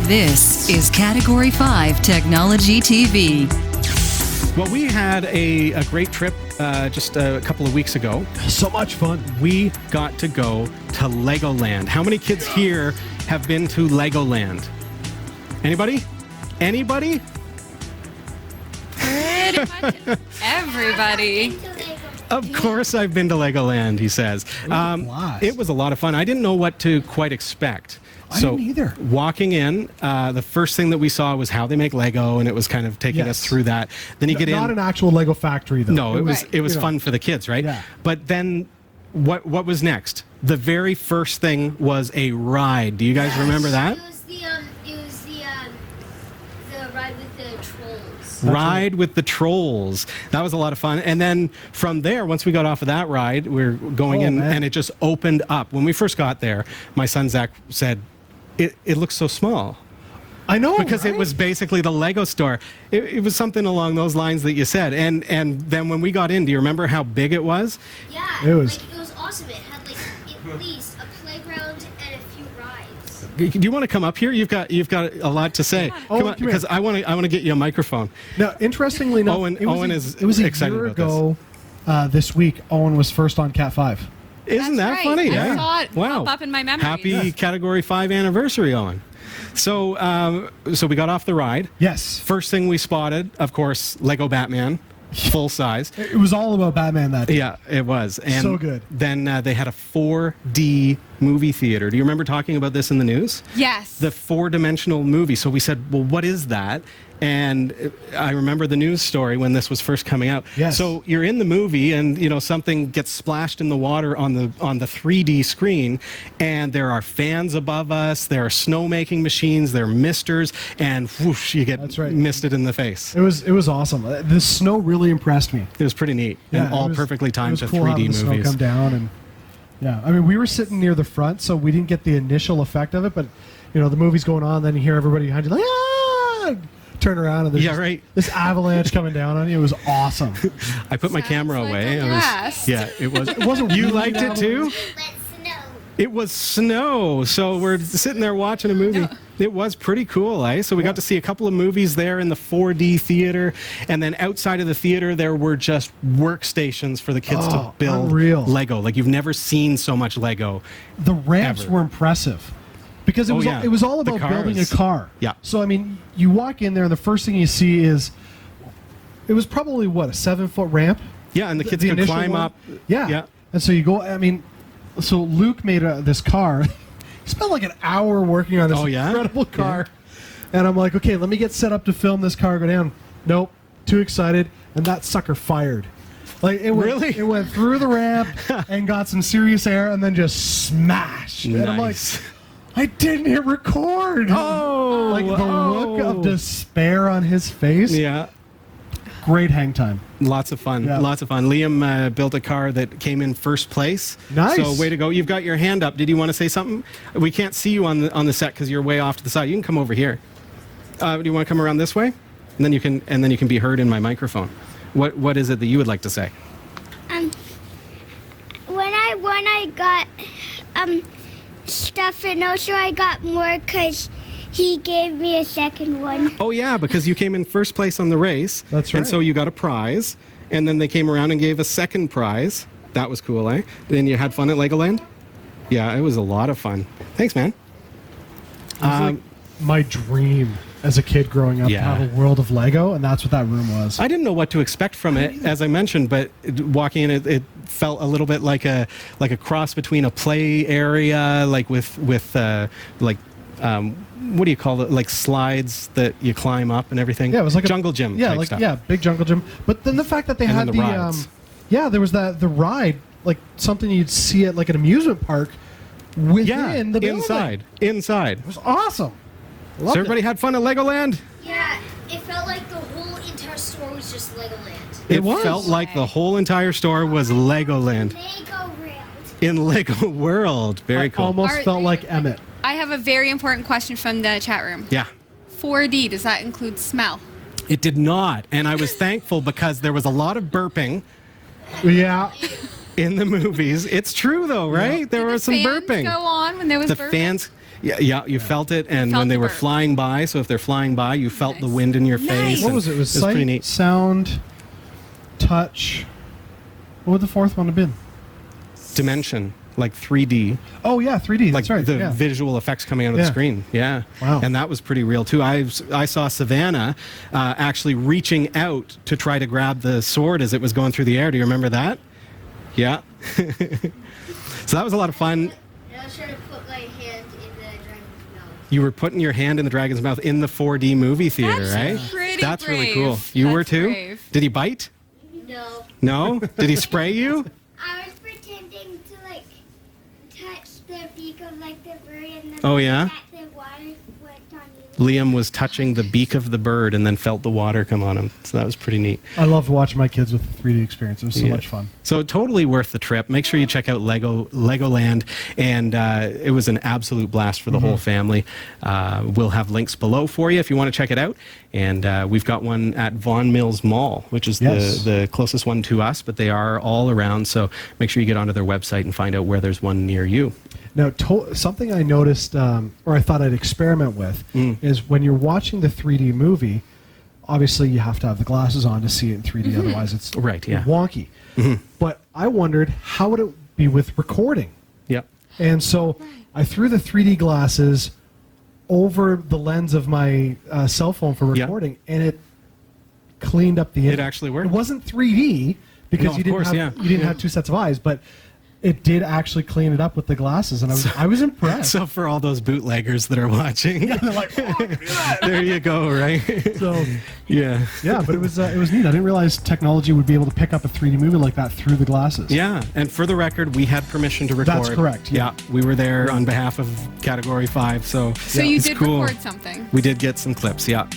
This is Category 5 Technology TV. Well, we had a great trip just a couple of weeks ago. So much fun. We got to go to Legoland. How many kids here have been to Legoland? Anybody? Anybody? Pretty much everybody. Of course I've been to Legoland, he says. It was a lot of fun. I didn't know what to quite expect. I didn't either. Walking in, the first thing that we saw was how they make Lego, and it was kind of taking us through that. Then you get in. Not an actual Lego factory, though. No, it was fun for the kids, right? Yeah. But then what was next? The very first thing was a ride. Do you guys remember that? It was the ride with the trolls. Ride with the trolls. That was a lot of fun. And then from there, once we got off of that ride, we were going in, and it just opened up. When we first got there, my son Zach said, it looks so small. I know, because right? it was basically the Lego store. It was something along those lines that you said. And then when we got in, do you remember how big it was? Yeah, it was awesome. It had at least a playground and a few rides. Do you want to come up here? You've got a lot to say. Come on, because I want to get you a microphone. Now, interestingly enough, Owen is it was a excited year about ago this week. Owen was first on Cat 5. Isn't that That's funny? right. I Yeah. saw it pop up in my memories. Happy Category 5 anniversary, Owen. So we got off the ride. Yes. First thing we spotted, of course, Lego Batman, full size. It was all about Batman that day. Yeah, it was. And so good. Then they had a 4D movie theater. Do you remember talking about this in the news? Yes. The 4-dimensional movie. So we said, well, what is that? And I remember the news story when this was first coming out. Yes. So you're in the movie, and something gets splashed in the water on the 3D screen, and there are fans above us. There are snowmaking machines. There are misters, and whoosh, you get misted in the face. It was awesome. The snow really impressed me. It was pretty neat, and all perfectly timed to cool 3D having the movies. Snow come down, and yeah, I mean, we were sitting near the front, so we didn't get the initial effect of it. But the movie's going on, then you hear everybody behind you like, ah! Turn around, and there's this avalanche coming down on you. It was awesome. I put my camera away. It was. It wasn't. You really liked it too? It was snow, so we're sitting there watching a movie. It was pretty cool, eh? So we got to see a couple of movies there in the 4D theater, and then outside of the theater, there were just workstations for the kids to build Lego. Like you've never seen so much Lego. The ramps were impressive. Because it was all about building a car. Yeah. So, I mean, you walk in there, and the first thing you see is, it was probably, a 7-foot ramp? Yeah, and the kids could climb up. Yeah. And so you go, I mean, so Luke made this car. He spent like an hour working on this incredible car. Yeah. And I'm like, okay, let me get set up to film this car go down. Nope. Too excited. And that sucker fired. Like it went through the ramp and got some serious air and then just smashed. Nice. And I'm like, I didn't hit record. Oh, like the look of despair on his face. Yeah. Great hang time. Lots of fun. Yeah. Lots of fun. Liam built a car that came in first place. Nice. So way to go. You've got your hand up. Did you want to say something? We can't see you on the set because you're way off to the side. You can come over here. Do you want to come around this way? And then you can be heard in my microphone. What is it that you would like to say? When I got stuff, and also I got more because he gave me a second one. Oh yeah, because you came in first place on the race. That's right. And so you got a prize, and then they came around and gave a second prize. That was cool, eh? Then you had fun at Legoland? Yeah, it was a lot of fun. Thanks, man. It was like my dream as a kid growing up to have a world of Lego, and that's what that room was. I didn't know what to expect from it, as I mentioned, but walking in, it felt a little bit like a cross between a play area, like with what do you call it? Like slides that you climb up and everything. Yeah, it was like jungle gym. Yeah, type stuff. big jungle gym. But then the fact that they had the rides. there was the ride, like something you'd see at like an amusement park within the building. Inside. It was awesome. So everybody had fun at Legoland? Yeah, it felt like the whole entire store was just Legoland. It felt like the whole entire store was Legoland. Lego World. In Lego World. Very cool. Almost felt like Emmett. I have a very important question from the chat room. Yeah. 4D, does that include smell? It did not. And I was thankful because there was a lot of burping. Yeah. In the movies. It's true though, right? There was some burping. Go on when there was the burping? fans. Yeah, you felt it, and felt when they the were burp. flying by, so if they're flying by, you felt the wind in your face. What was it? It was pretty sight, neat. sound, touch. What would the fourth one have been? Dimension, like 3D. Oh yeah, 3D. Like That's right. the yeah. visual effects coming out of the Yeah. screen. Yeah. Wow. And that was pretty real too. I saw Savannah actually reaching out to try to grab the sword as it was going through the air. Do you remember that? Yeah. So that was a lot of fun. And I was trying to put my hand in the dragon's mouth. You were putting your hand in the dragon's mouth in the 4D movie theater, That's right? pretty That's really brave. cool. You were That's too? brave. Did he bite? No. No? Did he spray you? I was pretending to like touch the beak of like the bird and then Oh, yeah? the water went on you. Liam was touching the beak of the bird and then felt the water come on him. So that was pretty neat. I loved watching my kids with the 3D experience. It was so Yeah. much fun. So totally worth the trip. Make sure you check out Legoland, and it was an absolute blast for the whole family. We'll have links below for you if you want to check it out. And we've got one at Vaughan Mills Mall, which is Yes. the closest one to us, but they are all around. So make sure you get onto their website and find out where there's one near you. Now, something I noticed, or I thought I'd experiment with, is when you're watching the 3D movie, obviously you have to have the glasses on to see it in 3D, otherwise it's Right, yeah. wonky. But I wondered, how would it be with recording? Yep. And so I threw the 3D glasses over the lens of my cell phone for Yeah. recording, and it cleaned up the image. It actually worked? It wasn't 3D because No, of you didn't course, have yeah. you didn't have two sets of eyes, but it did actually clean it up with the glasses, and I was impressed. So for all those bootleggers that are watching, They're like, "Oh, look at that." there you go, right? So Yeah. yeah, but it was neat. I didn't realize technology would be able to pick up a 3D movie like that through the glasses. Yeah, and for the record, we had permission to record. That's correct, yeah. we were there on behalf of Category 5, so So you it's did cool. record something. We did get some clips, yeah.